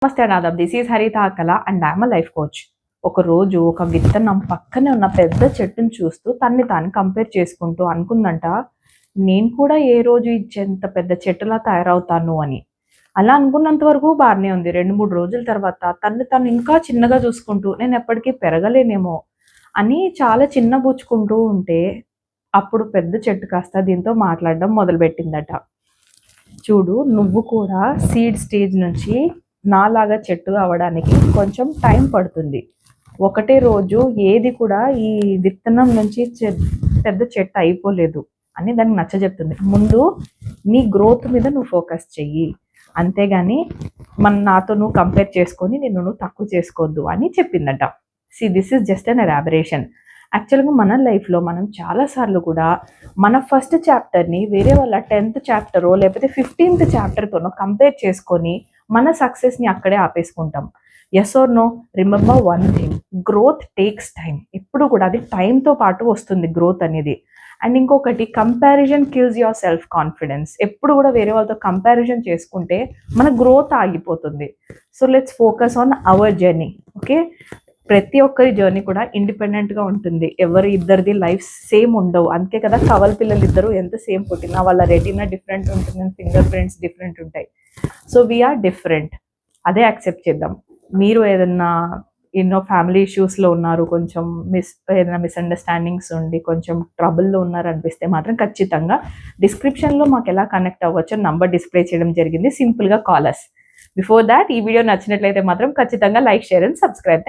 నమస్తే Aadab, this is హరిత Akhal and I'm life coach. ఒక రోజు ఒక విత్తనం పక్కనే ఉన్న పెద్ద చెట్టును చూస్తూ తన్ని తాను కంపేర్ చేసుకుంటూ అనుకుందంట, నేను కూడా ఏ రోజు ఇచ్చేంత పెద్ద చెట్టులా తయారవుతాను అని. అలా అనుకున్నంత వరకు బాగానే ఉంది. 2-3 రోజుల తర్వాత తన్ని తను ఇంకా చిన్నగా చూసుకుంటూ నేను ఎప్పటికీ పెరగలేనేమో అని చాలా చిన్నబుచ్చుకుంటూ ఉంటే, అప్పుడు పెద్ద చెట్టు కాస్త దీంతో మాట్లాడడం మొదలుపెట్టిందట. చూడు, నువ్వు కూడా సీడ్ స్టేజ్ నుంచి నాలాగా చెట్టు అవ్వడానికి కొంచెం టైం పడుతుంది. ఒకటే రోజు ఏది కూడా ఈ విత్తనం నుంచి పెద్ద చెట్టు అయిపోలేదు అని దానికి నచ్చజెప్తుంది. ముందు నీ గ్రోత్ మీద నువ్వు ఫోకస్ చెయ్యి, అంతేగాని నాతో నువ్వు కంపేర్ చేసుకొని నువ్వు తక్కువ చేసుకోవద్దు అని చెప్పిందట. This is just an elaboration. యాక్చువల్గా మన లైఫ్లో మనం చాలాసార్లు కూడా మన ఫస్ట్ చాప్టర్ని వేరే వాళ్ళ 10th చాప్టరో లేకపోతే 15th చాప్టర్తోనో కంపేర్ చేసుకొని మన సక్సెస్ని అక్కడే ఆపేసుకుంటాం. Yes or no? Remember one thing, growth takes time. ఎప్పుడు కూడా అది టైంతో పాటు వస్తుంది గ్రోత్ అనేది. అండ్ ఇంకొకటి, comparison kills your self confidence. ఎప్పుడు కూడా వేరే వాళ్ళతో కంపారిజన్ చేసుకుంటే మన గ్రోత్ ఆగిపోతుంది. So let's focus on hour journey. Okay, ప్రతి ఒక్కరి జర్నీ కూడా ఇండిపెండెంట్గా ఉంటుంది. ఇద్దరిది లైఫ్ సేమ్ ఉండవు. అందుకే కదా కవల పిల్లలు ఇద్దరు ఎంత సేమ్ పుట్టినా వాళ్ళ రెటీనా డిఫరెంట్ ఉంటుంది, ఫింగర్ ప్రింట్స్ డిఫరెంట్ ఉంటాయి. సో వీఆర్ డిఫరెంట్, అదే యాక్సెప్ట్ చేద్దాం. మీరు ఏదన్నా ఫ్యామిలీ ఇష్యూస్లో ఉన్నారు, కొంచెం ఏదైనా మిస్అండర్స్టాండింగ్స్ ఉండి కొంచెం ట్రబుల్లో ఉన్నారు అనిపిస్తే మాత్రం ఖచ్చితంగా డిస్క్రిప్షన్లో మాకు ఎలా కనెక్ట్ అవ్వచ్చో నంబర్ డిస్ప్లే చేయడం జరిగింది. సింపుల్గా కాల్ us. బిఫోర్ దాట్, ఈ వీడియో నచ్చినట్లయితే మాత్రం ఖచ్చితంగా లైక్, షేర్ అండ్ సబ్స్క్రైబ్.